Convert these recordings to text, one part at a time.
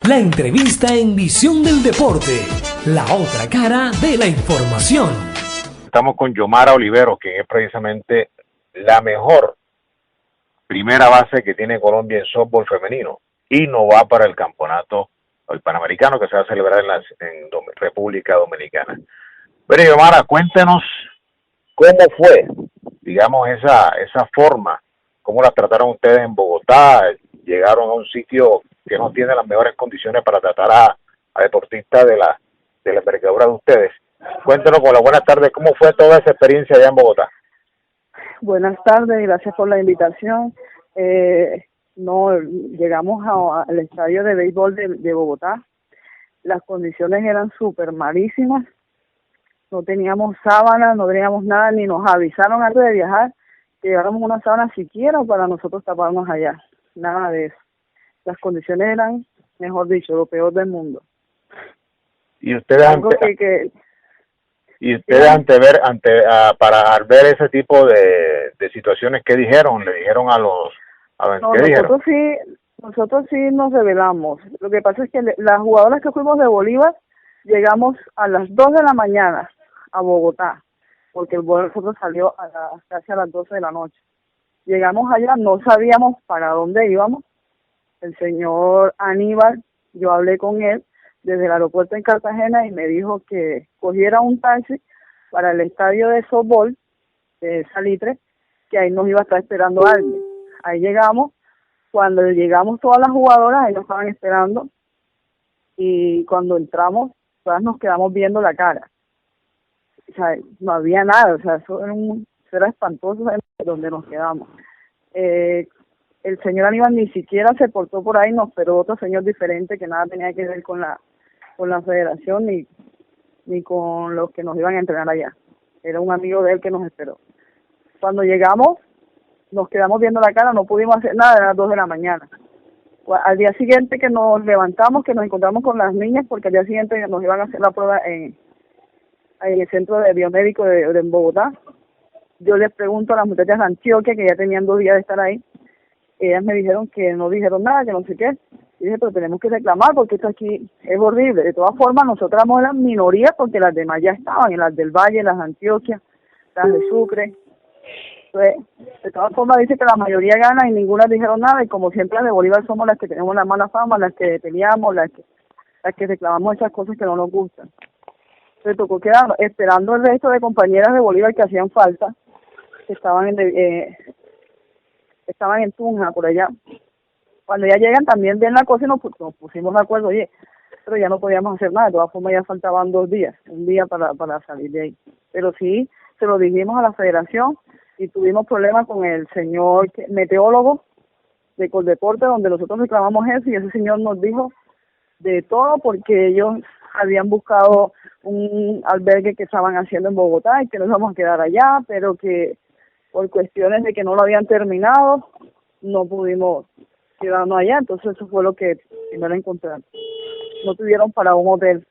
La entrevista en Visión del Deporte, la otra cara de la información. Estamos con Yomara Oliveros, que es precisamente la mejor primera base que tiene Colombia en softball femenino y no va para el campeonato, el Panamericano, que se va a celebrar en República Dominicana. Pero Yomara, cuéntenos cómo fue, digamos, esa forma, cómo la trataron ustedes en Bogotá. Llegaron a un sitio que no tiene las mejores condiciones para tratar a deportistas de la envergadura de ustedes. Cuéntenos con la buena tarde, ¿cómo fue toda esa experiencia allá en Bogotá? Buenas tardes, gracias por la invitación. Llegamos al estadio de béisbol de Bogotá. Las condiciones eran súper malísimas. No teníamos sábanas, no teníamos nada, ni nos avisaron antes de viajar que lleváramos una sábana siquiera para nosotros taparnos allá. Nada de eso. Las condiciones eran, mejor dicho, lo peor del mundo. Y ustedes para ver ese tipo de situaciones, ¿qué dijeron? ¿Le dijeron nosotros sí nos rebelamos. Lo que pasa es que las jugadoras que fuimos de Bolívar llegamos a las 2 de la mañana a Bogotá, porque el vuelo de nosotros salió casi a las 12 de la noche. Llegamos allá, no sabíamos para dónde íbamos. El señor Aníbal, yo hablé con él desde el aeropuerto en Cartagena y me dijo que cogiera un taxi para el estadio de softball de Salitre, que ahí nos iba a estar esperando alguien. Ahí llegamos, cuando llegamos todas las jugadoras, ahí nos estaban esperando, y cuando entramos, todas nos quedamos viendo la cara. O sea, no había nada, o sea, eso era espantoso donde nos quedamos. El señor Aníbal ni siquiera se portó por ahí, nos esperó otro señor diferente que nada tenía que ver con la federación ni con los que nos iban a entrenar allá. Era un amigo de él que nos esperó. Cuando llegamos, nos quedamos viendo la cara, no pudimos hacer nada, eran las 2 de la mañana. Al día siguiente que nos levantamos, que nos encontramos con las niñas, porque al día siguiente nos iban a hacer la prueba en el centro de biomédico de Bogotá, yo les pregunto a las muchachas de Antioquia, que ya tenían 2 días de estar ahí, ellas me dijeron que no dijeron nada, que no sé qué. Y dije, pero tenemos que reclamar porque esto aquí es horrible. De todas formas, nosotros éramos la minoría porque las demás ya estaban, en las del Valle, las de Antioquia, las de Sucre. Entonces, de todas formas, dice que la mayoría gana y ninguna dijeron nada. Y como siempre, las de Bolívar somos las que tenemos la mala fama, las que peleamos, las que reclamamos esas cosas que no nos gustan. Se tocó quedar esperando el resto de compañeras de Bolívar que hacían falta, que estaban en Tunja, por allá. Cuando ya llegan también ven la cosa y nos pusimos de acuerdo, oye, pero ya no podíamos hacer nada, de todas formas ya faltaban 2 días, un día para salir de ahí. Pero sí, se lo dijimos a la federación y tuvimos problemas con el señor meteorólogo de Coldeporte, donde nosotros reclamamos eso, y ese señor nos dijo de todo porque ellos habían buscado un albergue que estaban haciendo en Bogotá y que nos íbamos a quedar allá, pero que por cuestiones de que no lo habían terminado, no pudimos quedarnos allá. Entonces eso fue lo que primero encontraron. No tuvieron para un hotel.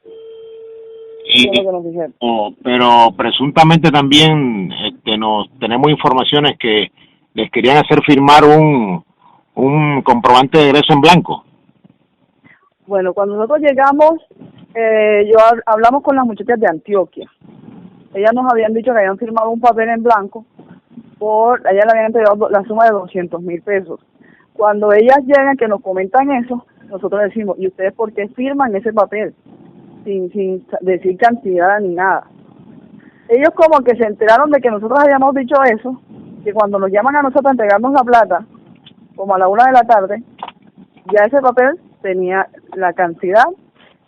Pero presuntamente también tenemos informaciones que les querían hacer firmar un comprobante de egreso en blanco. Bueno, cuando nosotros llegamos, hablamos con las muchachas de Antioquia. Ellas nos habían dicho que habían firmado un papel en blanco allá le habían entregado la suma de 200,000 pesos. Cuando ellas llegan, que nos comentan eso, nosotros decimos, ¿y ustedes por qué firman ese papel? Sin decir cantidad ni nada. Ellos como que se enteraron de que nosotros habíamos dicho eso, que cuando nos llaman a nosotros a entregarnos la plata, como a la 1 de la tarde, ya ese papel tenía la cantidad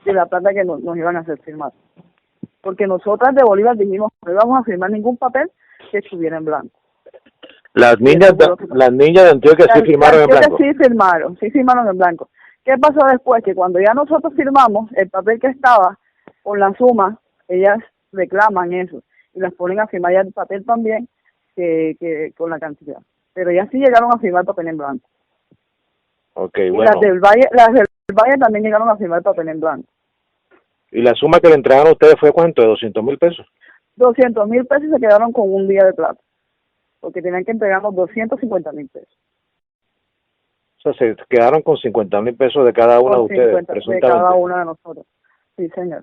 de la plata que nos iban a hacer firmar. Porque nosotras de Bolívar dijimos, no íbamos a firmar ningún papel que estuviera en blanco. Las niñas de Antioquia sí firmaron en blanco. Sí firmaron en blanco. ¿Qué pasó después? Que cuando ya nosotros firmamos el papel que estaba con la suma, ellas reclaman eso y las ponen a firmar ya el papel también que con la cantidad. Pero ellas sí llegaron a firmar el papel en blanco. Okay, bueno. Las del Valle también llegaron a firmar el papel en blanco. ¿Y la suma que le entregaron a ustedes fue cuánto? ¿De 200,000 pesos? 200,000 pesos y se quedaron con un día de plata, porque tenían que entregarnos 250,000 pesos. O sea, se quedaron con 50,000 pesos de cada uno de ustedes, 50 de presuntamente. cada uno de nosotros. Sí, señor.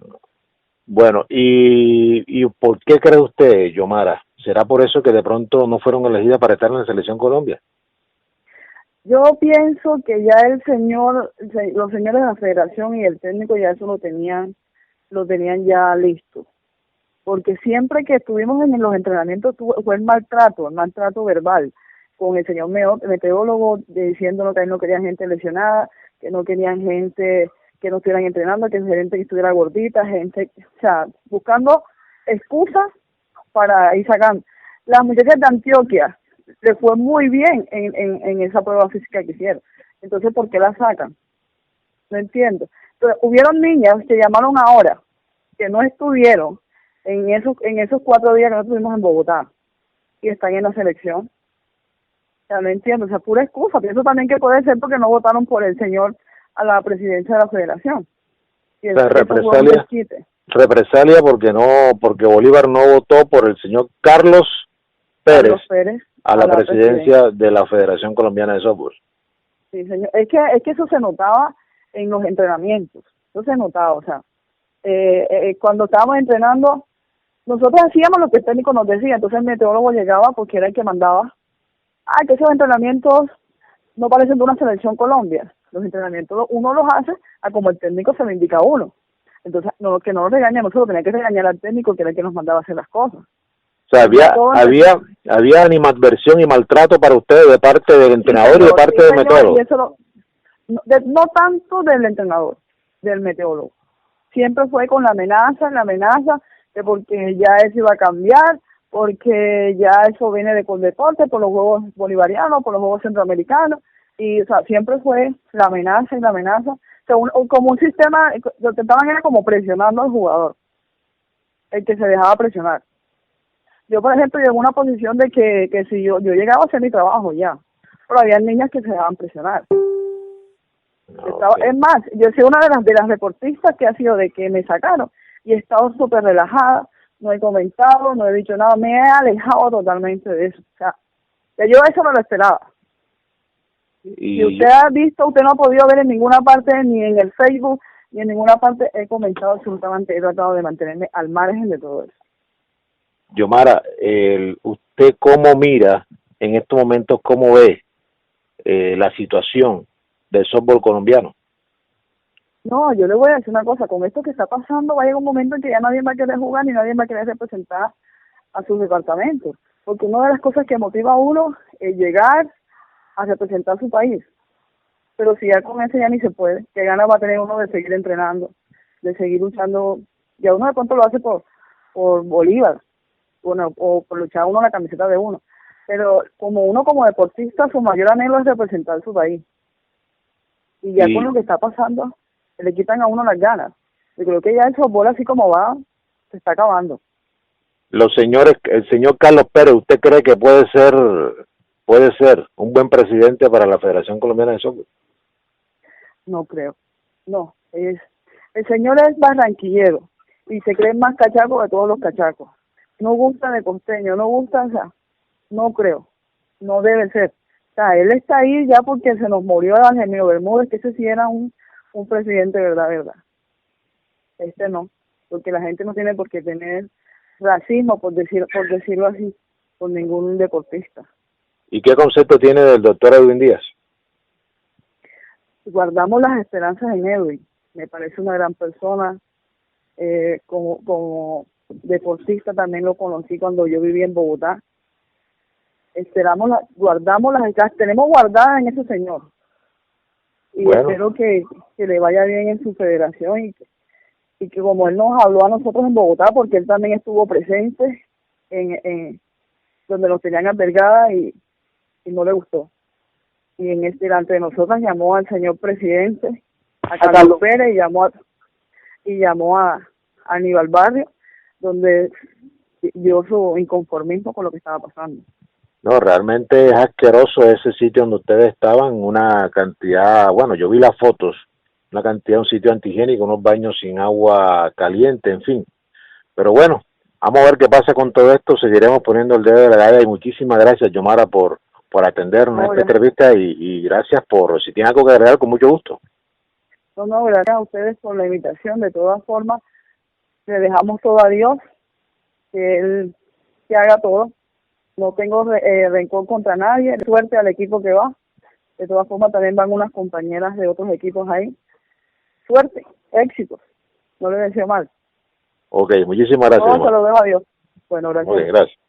Bueno, ¿y por qué cree usted, Yomara? ¿Será por eso que de pronto no fueron elegidas para estar en la Selección Colombia? Yo pienso que ya los señores de la federación y el técnico ya eso lo tenían ya listo. Porque siempre que estuvimos en los entrenamientos fue el maltrato verbal, con el señor meteorólogo diciéndonos que ahí no querían gente lesionada, que no querían gente que no estuvieran entrenando, que gente que estuviera gordita, o sea, buscando excusas para ir sacando. Las muchachas de Antioquia le fue muy bien en esa prueba física que hicieron. Entonces, ¿por qué la sacan? No entiendo. Entonces, hubieron niñas que llamaron ahora, que no estuvieron en esos 4 días que no estuvimos en Bogotá, y están en la selección. O sea, no entiendo, o sea, pura excusa. Pienso también que puede ser porque no votaron por el señor a la presidencia de la federación. Y o sea, represalia porque Bolívar no votó por el señor Carlos Pérez a la presidencia de la Federación Colombiana de Softball. Sí, señor. Es que eso se notaba en los entrenamientos. Eso se notaba, o sea, cuando estábamos entrenando, nosotros hacíamos lo que el técnico nos decía, entonces el meteorólogo llegaba porque era el que mandaba. Que esos entrenamientos no parecen de una selección Colombia. Los entrenamientos uno los hace a como el técnico se lo indica a uno. Entonces, que no nos regañemos, nosotros tenía que regañar al técnico, que era el que nos mandaba a hacer las cosas. O sea, había animadversión y maltrato para ustedes de parte del entrenador y de parte del meteorólogo. Y eso no tanto del entrenador, del meteorólogo. Siempre fue con la amenaza, de porque ya eso iba a cambiar, porque ya eso viene de Coldeporte, por los Juegos Bolivarianos, por los Juegos Centroamericanos, y o sea, siempre fue la amenaza. O sea, como un sistema, lo que estaban era como presionando al jugador, el que se dejaba presionar. Yo, por ejemplo, llegué a una posición de que si yo llegaba a hacer mi trabajo ya, pero había niñas que se dejaban presionar. Es más, yo soy una de las deportistas que ha sido de que me sacaron y he estado súper relajada, no he comentado, no he dicho nada, me he alejado totalmente de eso. O sea, yo eso no lo esperaba. Si usted ha visto, usted no ha podido ver en ninguna parte, ni en el Facebook, ni en ninguna parte he comentado absolutamente, he tratado de mantenerme al margen de todo eso. Yomara, ¿usted cómo mira en estos momentos, cómo ve la situación del softball colombiano? No, yo le voy a decir una cosa, con esto que está pasando va a llegar un momento en que ya nadie va a querer jugar ni nadie va a querer representar a sus departamentos, porque una de las cosas que motiva a uno es llegar a representar su país, pero si ya con eso ya ni se puede, ¿qué ganas va a tener uno de seguir entrenando, de seguir luchando? Ya uno de pronto lo hace por Bolívar, o por luchar uno la camiseta de uno, pero uno como deportista, su mayor anhelo es representar su país, y ya con lo que está pasando le quitan a uno las ganas. Yo creo que ya el softball así como va se está acabando. El señor Carlos Pérez, ¿usted cree que puede ser un buen presidente para la Federación Colombiana de Softball? No creo, no. El señor es barranquillero y se cree más cachaco de todos los cachacos. No gusta de costeño, no gusta, o sea, no creo, no debe ser. O sea, él está ahí ya porque se nos murió Angelino Bermúdez, que ese sí era un presidente verdad. Este no, porque la gente no tiene por qué tener racismo, por decirlo así, por ningún deportista. ¿Y qué concepto tiene del doctor Edwin Díaz? Guardamos las esperanzas en Edwin. Me parece una gran persona. Como deportista también lo conocí cuando yo vivía en Bogotá. Guardamos las esperanzas, tenemos guardadas en ese señor. Y bueno, espero que le vaya bien en su federación y que como él nos habló a nosotros en Bogotá, porque él también estuvo presente en donde nos tenían albergada y no le gustó. Y delante de nosotras llamó al señor presidente, a Carlos Pérez, y llamó a Aníbal Barrio, donde dio su inconformismo con lo que estaba pasando. No, realmente es asqueroso ese sitio donde ustedes estaban, una cantidad, bueno, yo vi las fotos, una cantidad, un sitio antihigiénico, unos baños sin agua caliente, en fin. Pero bueno, vamos a ver qué pasa con todo esto, seguiremos poniendo el dedo de la llaga y muchísimas gracias, Yomara, por por atendernos en esta Gracias. entrevista y gracias por, si tiene algo que agregar, con mucho gusto. No, gracias a ustedes por la invitación. De todas formas, le dejamos todo a Dios, que Él que haga todo. No tengo rencor contra nadie. Suerte al equipo que va. De todas formas, también van unas compañeras de otros equipos ahí. Suerte, éxitos. No le deseo mal. Ok, muchísimas gracias. Todo se lo dejo a Dios. Bueno, gracias. Ok, gracias.